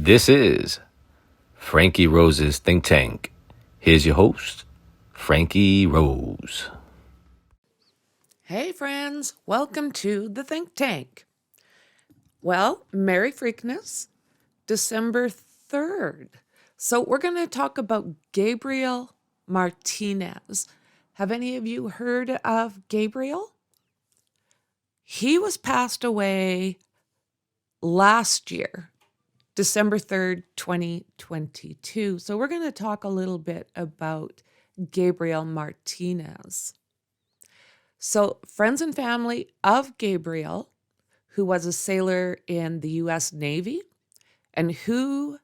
This is Franky Rose's Think Tank. Here's your host, Franky Rose. Hey friends, welcome to the Think Tank. Well, Merry Freak-Ness, December 3rd. So we're going to talk about Gabriel Martinez. Have any of you heard of Gabriel? He was passed away last year, December 3rd, 2022. So we're going to talk a little bit about Gabriel Martinez. So friends and family of Gabriel, who was a sailor in the U.S. Navy and who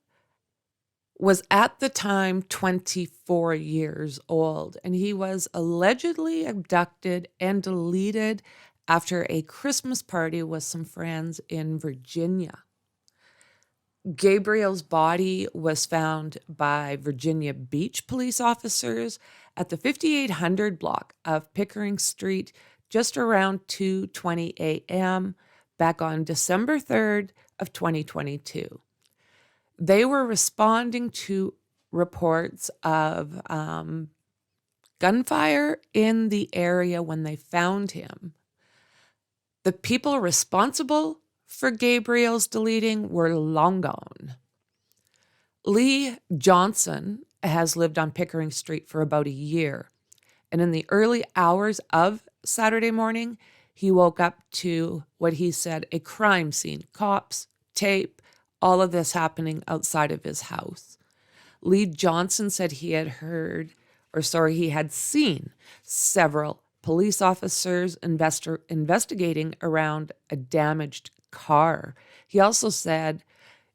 was at the time 24 years old. And he was allegedly abducted and deleted after a Christmas party with some friends in Virginia. Gabriel's body was found by Virginia Beach police officers at the 5800 block of Pickering Street just around 2:20 a.m. back on December 3rd of 2022. They were responding to reports of gunfire in the area when they found him. The people responsible for Gabriel's deleting were long gone. Lee Johnson has lived on Pickering Street for about a year, and in the early hours of Saturday morning, he woke up to what he said a crime scene, cops, tape, all of this happening outside of his house. Lee Johnson said he had seen several police officers investigating around a damaged car. He also said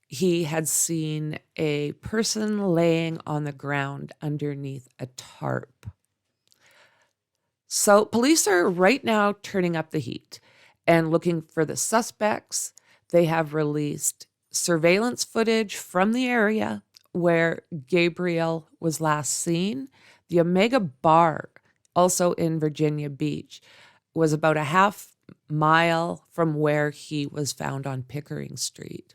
he had seen a person laying on the ground underneath a tarp. So police are right now turning up the heat and looking for the suspects. They have released surveillance footage from the area where Gabriel was last seen. The Omega Bar, also in Virginia Beach, was about a half mile from where he was found on Pickering Street.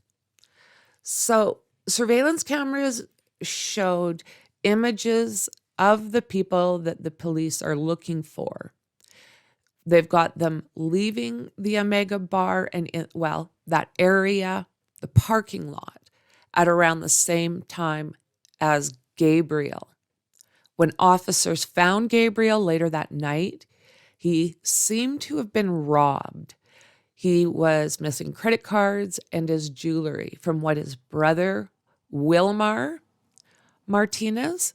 So surveillance cameras showed images of the people that the police are looking for. They've got them leaving the Omega Bar and that area, the parking lot, at around the same time as Gabriel. When officers found Gabriel later that night, he seemed to have been robbed. He was missing credit cards and his jewelry, from what his brother, Wilmar Martinez,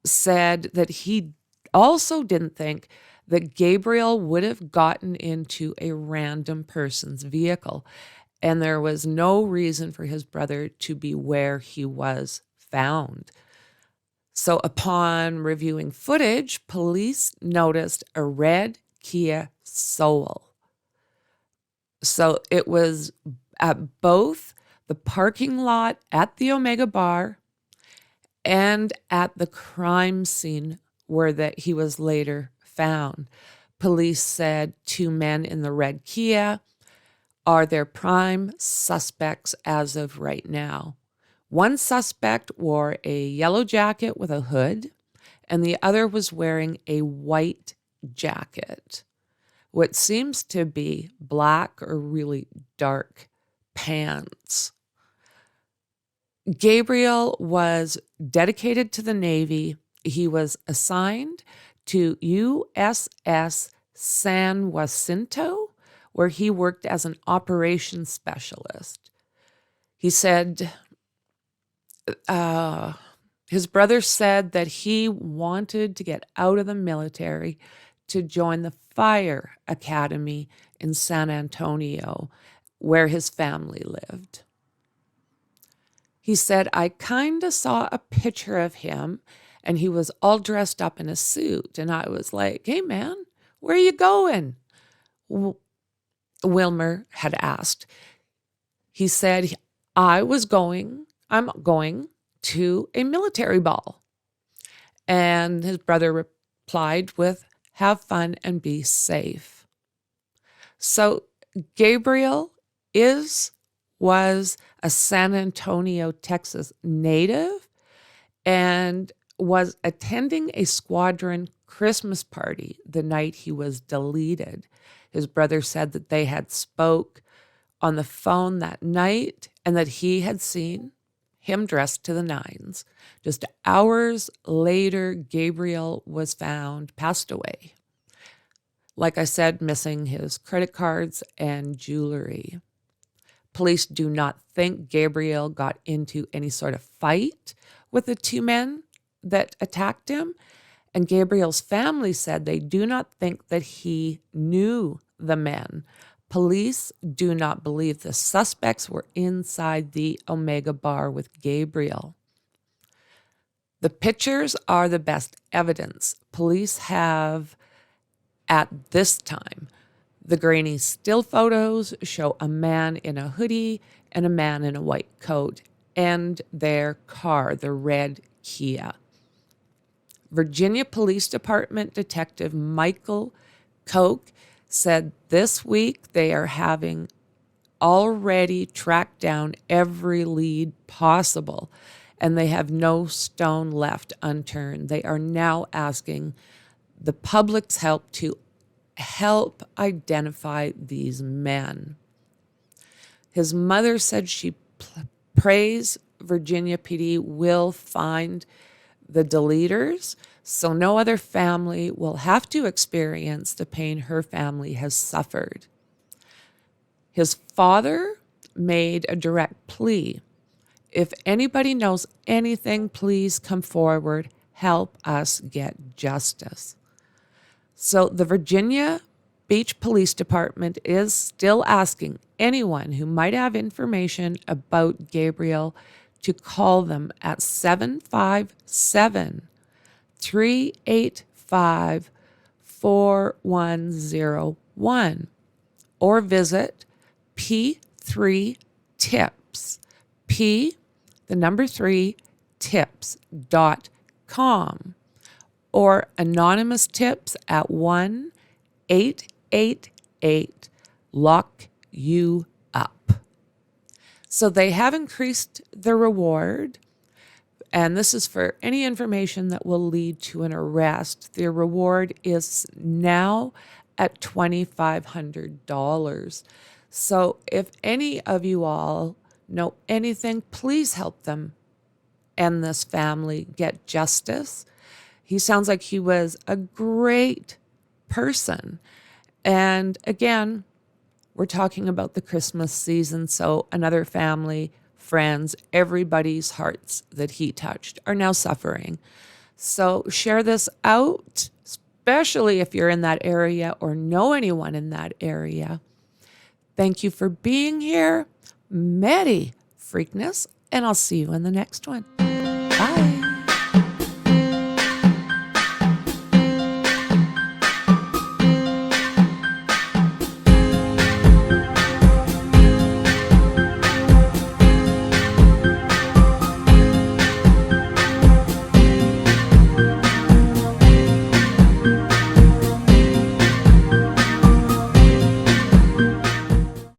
said that he also didn't think that Gabriel would have gotten into a random person's vehicle, and there was no reason for his brother to be where he was found. So upon reviewing footage, police noticed a red Kia Soul. So it was at both the parking lot at the Omega Bar and at the crime scene where he was later found. Police said two men in the red Kia are their prime suspects as of right now. One suspect wore a yellow jacket with a hood, and the other was wearing a white jacket, what seems to be black or really dark pants. Gabriel was dedicated to the Navy. He was assigned to USS San Jacinto, where he worked as an operations specialist. He said his brother said that he wanted to get out of the military to join the fire academy in San Antonio, where his family lived. He said, I kind of saw a picture of him and he was all dressed up in a suit. And I was like, hey man, where are you going? Wilmer had asked. He said, I'm going to a military ball. And his brother replied with, have fun and be safe. So Gabriel is was a San Antonio, Texas native and was attending a squadron Christmas party the night he was deleted. His brother said that they had spoke on the phone that night and that he had seen him dressed to the nines. Just hours later, Gabriel was found passed away. Like I said, missing his credit cards and jewelry. Police do not think Gabriel got into any sort of fight with the two men that attacked him. And Gabriel's family said they do not think that he knew the men. Police do not believe the suspects were inside the Omega bar with Gabriel. The pictures are the best evidence police have at this time. The grainy still photos show a man in a hoodie and a man in a white coat and their car, the red Kia. Virginia Police Department Detective Michael Koch said this week they are having already tracked down every lead possible, and they have no stone left unturned. They are now asking the public's help to help identify these men. His mother said she prays Virginia PD will find the deleters so no other family will have to experience the pain her family has suffered. His father made a direct plea. If anybody knows anything, please come forward. Help us get justice. So the Virginia Beach Police Department is still asking anyone who might have information about Gabriel to call them at 757-385-4101 or visit P3Tips, P3tips.com or anonymous tips at 1-888-LOCK-YOU-UP. So they have increased the reward, and this is for any information that will lead to an arrest. The reward is now at $2,500. So if any of you all know anything, please help them and this family get justice. He sounds like he was a great person. And again, we're talking about the Christmas season, so another family, friends, everybody's hearts that he touched are now suffering. So share this out, especially if you're in that area or know anyone in that area. Thank you for being here. Merry Freak-Ness, and I'll see you in the next one.